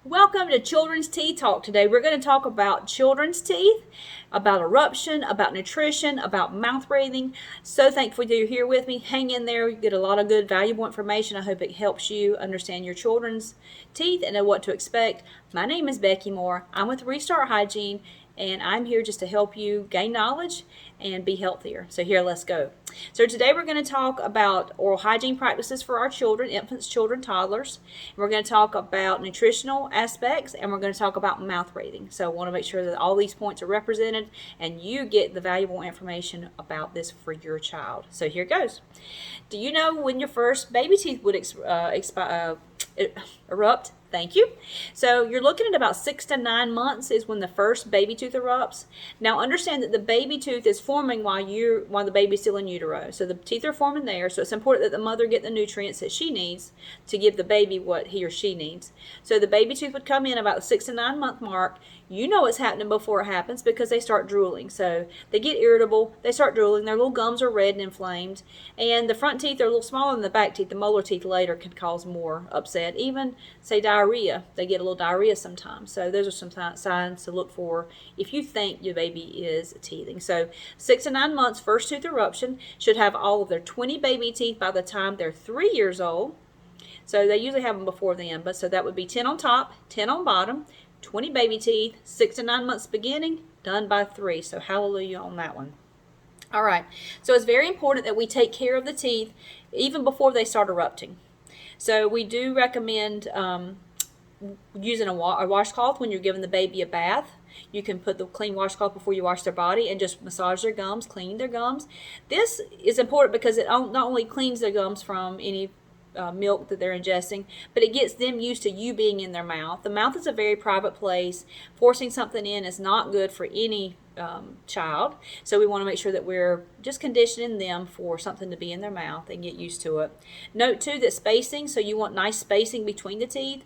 Welcome to Children's Teeth Talk. Today we're going to talk about children's teeth, about eruption, about nutrition, about mouth breathing. So thankful you're here with me. Hang in there. You get a lot of good, valuable information. I hope it helps you understand your children's teeth and know what to expect. My name is Becky Moore. I'm with Restart Hygiene, and I'm here just to help you gain knowledge and be healthier. So here, let's go. So today we're going to talk about oral hygiene practices for our children, infants, children, toddlers. We're going to talk about nutritional aspects, and we're going to talk about mouth breathing. So I want to make sure that all these points are represented and you get the valuable information about this for your child. So here goes. Do you know when your first baby teeth would erupt? Thank you. So you're looking at about 6 to 9 months is when the first baby tooth erupts. Now understand that the baby tooth is forming while the baby's still in utero. So the teeth are forming there. So it's important that the mother get the nutrients that she needs to give the baby what he or she needs. So the baby tooth would come in about the 6 to 9 month mark. You know what's happening before it happens because they start drooling. So they get irritable, they start drooling, their little gums are red and inflamed, and the front teeth are a little smaller than the back teeth. The molar teeth later can cause more upset. Even, say, diarrhea. They get a little diarrhea sometimes. So those are some signs to look for if you think your baby is teething. So 6 to 9 months, first tooth eruption, should have all of their 20 baby teeth by the time they're 3 years old. So they usually have them before then, but so that would be 10 on top, 10 on bottom, 20 baby teeth, 6 to 9 months beginning, done by 3. So hallelujah on that one. All right, so it's very important that we take care of the teeth even before they start erupting. So we do recommend using a washcloth when you're giving the baby a bath. You can put the clean washcloth before you wash their body and just massage their gums, clean their gums. This is important because it not only cleans their gums from any milk that they're ingesting, but it gets them used to you being in their mouth. The mouth is a very private place. Forcing something in is not good for any child, so we want to make sure that we're just conditioning them for something to be in their mouth and get used to it. Note too that spacing, so you want nice spacing between the teeth.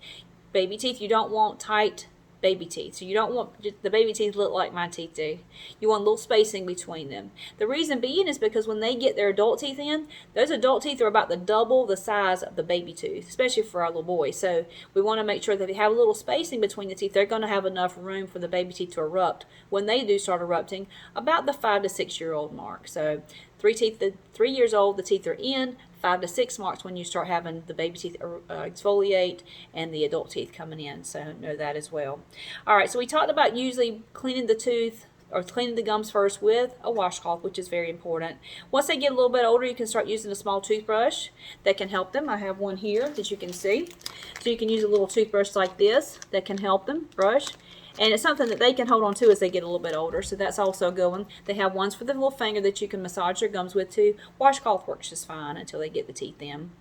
Baby teeth, you don't want tight baby teeth. So you don't want the baby teeth look like my teeth do. You want a little spacing between them. The reason being is because when they get their adult teeth in, those adult teeth are about the double the size of the baby tooth, especially for our little boys. So we want to make sure that they have a little spacing between the teeth. They're going to have enough room for the baby teeth to erupt when they do start erupting about the 5 to 6 year old mark. So 3 years old, the teeth are in. 5 to 6 marks when you start having the baby teeth exfoliate and the adult teeth coming in. So know that as well. All right, so we talked about usually cleaning the tooth or cleaning the gums first with a washcloth, which is very important. Once they get a little bit older, you can start using a small toothbrush that can help them. I have one here that you can see. So you can use a little toothbrush like this that can help them brush. And it's something that they can hold on to as they get a little bit older. So that's also a good one. They have ones for the little finger that you can massage their gums with too. Washcloth works just fine until they get the teeth in.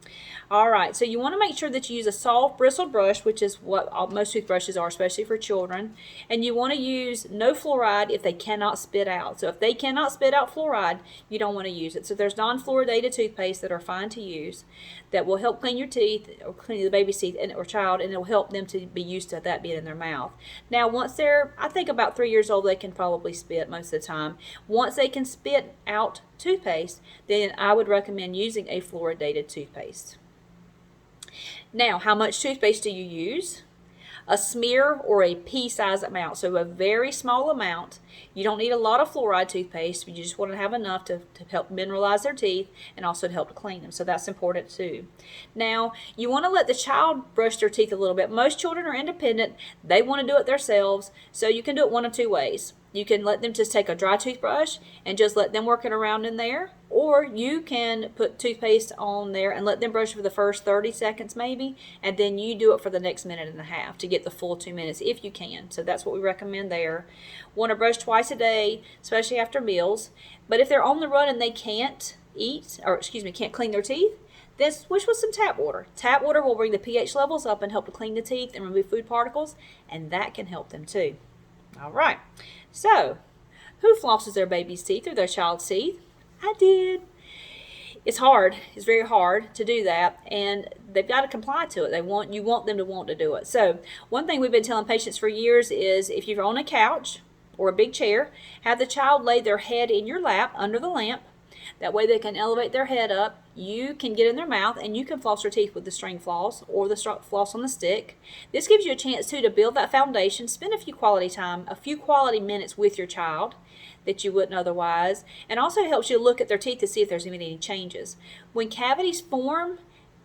All right, so you want to make sure that you use a soft bristled brush, which is what most toothbrushes are, especially for children. And you want to use no fluoride if they cannot spit out. So if they cannot spit out fluoride, you don't want to use it. So there's non-fluoridated toothpaste that are fine to use that will help clean your teeth or clean the baby's teeth or child, and it will help them to be used to that being in their mouth. Now, once they're, I think about 3 years old, they can probably spit most of the time. Once they can spit out toothpaste, then I would recommend using a fluoridated toothpaste. Now, how much toothpaste do you use? A smear or a pea-sized amount, so a very small amount. You don't need a lot of fluoride toothpaste. You just want to have enough to help mineralize their teeth and also to help to clean them, so that's important too. Now, you want to let the child brush their teeth a little bit. Most children are independent. They want to do it themselves, so you can do it one of two ways. You can let them just take a dry toothbrush and just let them work it around in there, or you can put toothpaste on there and let them brush for the first 30 seconds maybe, and then you do it for the next minute and a half to get the full 2 minutes if you can. So that's what we recommend there. Want to brush twice a day, especially after meals. But if they're on the run and they can't can't clean their teeth, then switch with some tap water. Tap water will bring the pH levels up and help to clean the teeth and remove food particles, and that can help them too. All right, so who flosses their baby's teeth or their child's teeth? I did. It's hard. It's very hard to do that, and they've got to comply to it. You want them to want to do it. So one thing we've been telling patients for years is if you're on a couch or a big chair, have the child lay their head in your lap under the lamp. That way they can elevate their head up. you can get in their mouth and you can floss their teeth with the string floss or the floss on the stick. This gives you a chance too to build that foundation, spend a few quality minutes with your child that you wouldn't otherwise, and also helps you look at their teeth to see if there's any changes. When cavities form,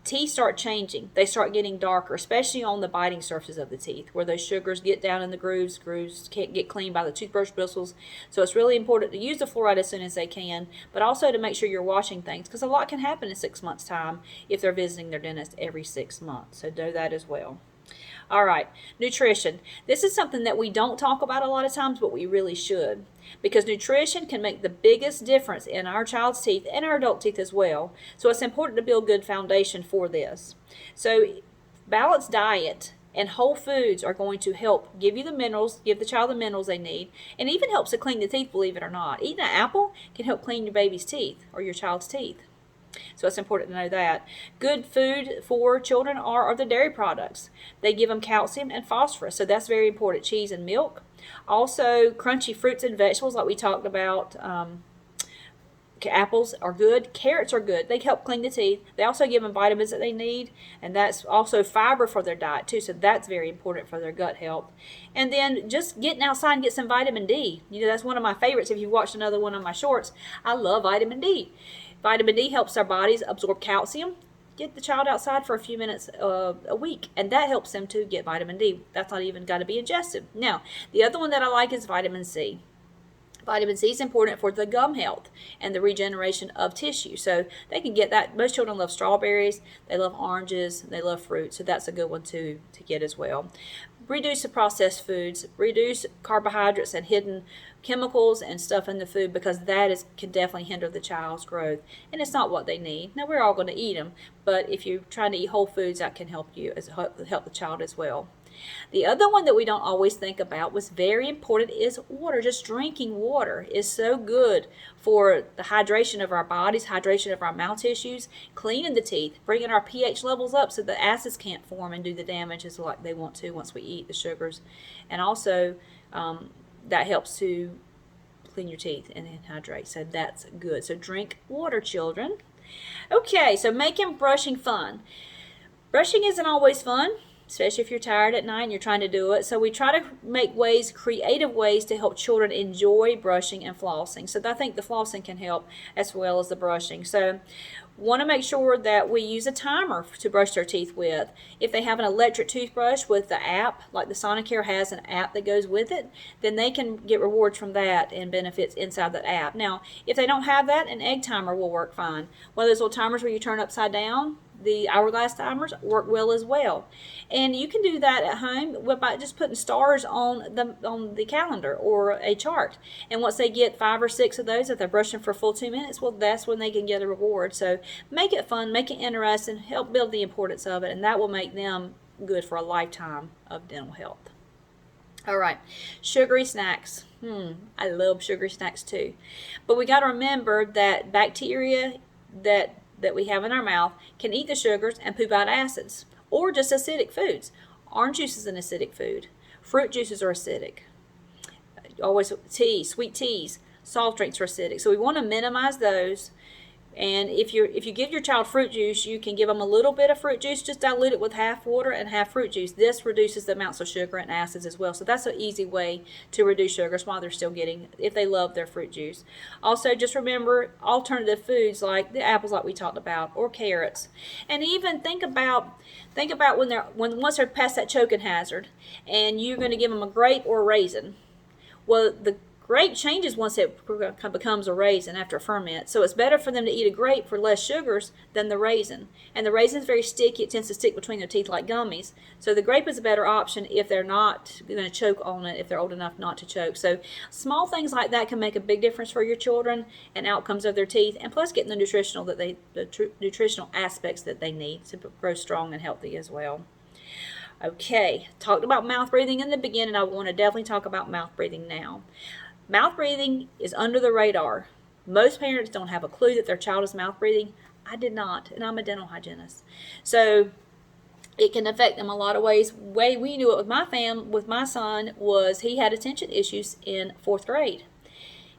teeth start changing. They start getting darker, especially on the biting surfaces of the teeth where those sugars get down in the grooves. Grooves can't get cleaned by the toothbrush bristles. So it's really important to use the fluoride as soon as they can, but also to make sure you're washing things because a lot can happen in 6 months' time if they're visiting their dentist every 6 months. So do that as well. All right, nutrition. This is something that we don't talk about a lot of times, but we really should, because nutrition can make the biggest difference in our child's teeth and our adult teeth as well. So it's important to build good foundation for this. So balanced diet and whole foods are going to help give you the minerals, give the child the minerals they need, and even helps to clean the teeth, believe it or not. Eating an apple can help clean your baby's teeth or your child's teeth. So it's important to know that. Good food for children are the dairy products. They give them calcium and phosphorus, so that's very important. Cheese and milk. Also, crunchy fruits and vegetables like we talked about. Apples are good. Carrots are good. They help clean the teeth. They also give them vitamins that they need, and that's also fiber for their diet too, so that's very important for their gut health. And then just getting outside and get some vitamin D. That's one of my favorites. If you've watched another one of my shorts, I love vitamin D. Vitamin D helps our bodies absorb calcium. Get the child outside for a few minutes a week, and that helps them to get vitamin D. That's not even got to be ingested. Now, the other one that I like is vitamin C. Vitamin C is important for the gum health and the regeneration of tissue. So they can get that. Most children love strawberries. They love oranges. They love fruit. So that's a good one to get as well. Reduce the processed foods. Reduce carbohydrates and hidden chemicals and stuff in the food, because that can definitely hinder the child's growth, and it's not what they need. Now, we're all going to eat them, but if you're trying to eat whole foods, that can help the child as well. The other one that we don't always think about was very important is water. Just drinking water is so good for the hydration of our bodies, hydration of our mouth tissues, cleaning the teeth, bringing our pH levels up so the acids can't form and do the damage as like they want to once we eat the sugars. And also that helps to clean your teeth and hydrate. So that's good. So drink water, children. Okay, so making brushing fun. Brushing isn't always fun, especially if you're tired at night and you're trying to do it. So we try to make creative ways to help children enjoy brushing and flossing. So I think the flossing can help as well as the brushing. So want to make sure that we use a timer to brush their teeth with. If they have an electric toothbrush with the app, like the Sonicare has an app that goes with it, then they can get rewards from that and benefits inside that app. Now, if they don't have that, an egg timer will work fine. One of those little timers where you turn upside down, the hourglass timers work well as well. And you can do that at home by just putting stars on the calendar or a chart. And once they get 5 or 6 of those, if they're brushing for a full 2 minutes, well, that's when they can get a reward. So make it fun, make it interesting, help build the importance of it, and that will make them good for a lifetime of dental health. All right, sugary snacks. I love sugary snacks too. But we got to remember that bacteria that we have in our mouth can eat the sugars and poop out acids, or just acidic foods. Orange juice is an acidic food. Fruit juices are acidic. Always sweet teas, soft drinks are acidic. So we want to minimize those. And if you give your child fruit juice, you can give them a little bit of fruit juice, just dilute it with half water and half fruit juice. This reduces the amounts of sugar and acids as well. So that's an easy way to reduce sugars while they're still getting, if they love their fruit juice. Also, just remember alternative foods like the apples like we talked about, or carrots. And even think about once they're past that choking hazard and you're going to give them a grape or a raisin. Well, the grape changes once it becomes a raisin after a ferment. So it's better for them to eat a grape for less sugars than the raisin. And the raisin is very sticky. It tends to stick between their teeth like gummies. So the grape is a better option if they're not going to choke on it, if they're old enough not to choke. So small things like that can make a big difference for your children and outcomes of their teeth. And plus getting the nutritional aspects that they need to grow strong and healthy as well. Okay, talked about mouth breathing in the beginning. I want to definitely talk about mouth breathing now. Mouth breathing is under the radar. Most parents don't have a clue that their child is mouth breathing. I did not, and I'm a dental hygienist. So it can affect them a lot of ways. The way we knew it with my son was he had attention issues in 4th grade.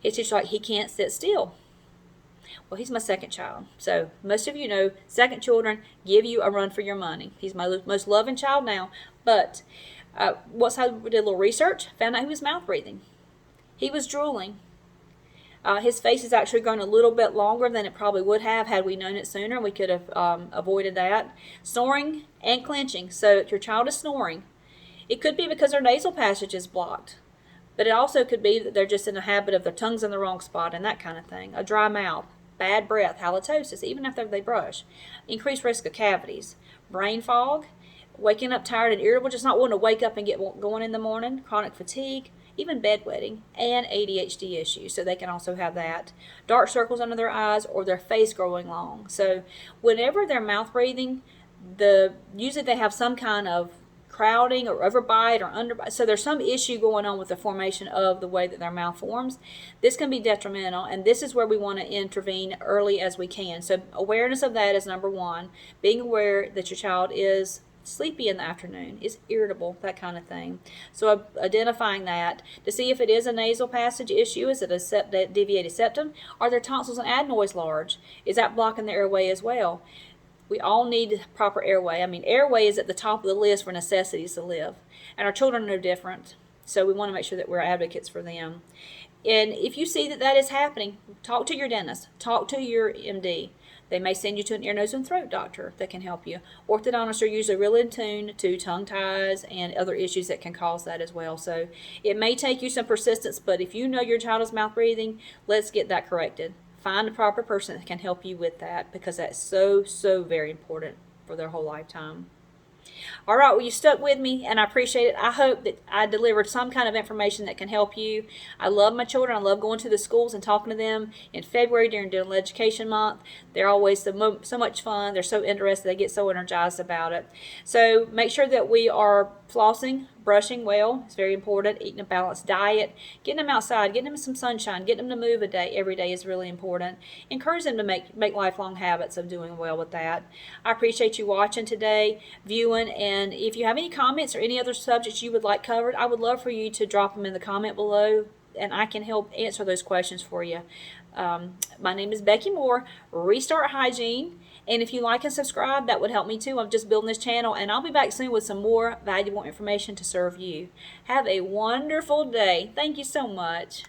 It's just like he can't sit still. Well, he's my second child. So most of you know second children give you a run for your money. He's my most loving child now. But once I did a little research, found out he was mouth breathing. He was drooling. His face has actually grown a little bit longer than it probably would have had we known it sooner. We could have avoided that. Snoring and clenching. So if your child is snoring, it could be because their nasal passage is blocked. But it also could be that they're just in a habit of their tongue's in the wrong spot and that kind of thing. A dry mouth, bad breath, halitosis, even after they brush. Increased risk of cavities. Brain fog, waking up tired and irritable, just not wanting to wake up and get going in the morning. Chronic fatigue, even bedwetting, and ADHD issues. So they can also have that. Dark circles under their eyes or their face growing long. So whenever they're mouth breathing, usually they have some kind of crowding or overbite or underbite. So there's some issue going on with the formation of the way that their mouth forms. This can be detrimental, and this is where we want to intervene early as we can. So awareness of that is number one. Being aware that your child is sleepy in the afternoon, is irritable, that kind of thing. So identifying that to see if it is a nasal passage issue, is it a deviated septum? Are their tonsils and adenoids large? Is that blocking the airway as well? We all need proper airway. I mean, airway is at the top of the list for necessities to live. And our children are no different. So we want to make sure that we're advocates for them. And if you see that that is happening, talk to your dentist. Talk to your MD. They may send you to an ear, nose, and throat doctor that can help you. Orthodontists are usually really in tune to tongue ties and other issues that can cause that as well. So it may take you some persistence, but if you know your child is mouth breathing, let's get that corrected. Find a proper person that can help you with that, because that's so, so very important for their whole lifetime. All right, well, you stuck with me, and I appreciate it. I hope that I delivered some kind of information that can help you. I love my children. I love going to the schools and talking to them in February during Dental Education Month. They're always so much fun. They're so interested. They get so energized about it. So make sure that we are flossing, brushing well. It's very important. Eating a balanced diet. Getting them outside. Getting them some sunshine. Getting them to move every day is really important. Encourage them to make lifelong habits of doing well with that. I appreciate you watching today, viewing, and if you have any comments or any other subjects you would like covered, I would love for you to drop them in the comment below, and I can help answer those questions for you. My name is Becky Moore, Restart Hygiene, and if you like and subscribe, that would help me too. I'm just building this channel, and I'll be back soon with some more valuable information to serve you. Have a wonderful day. Thank you so much.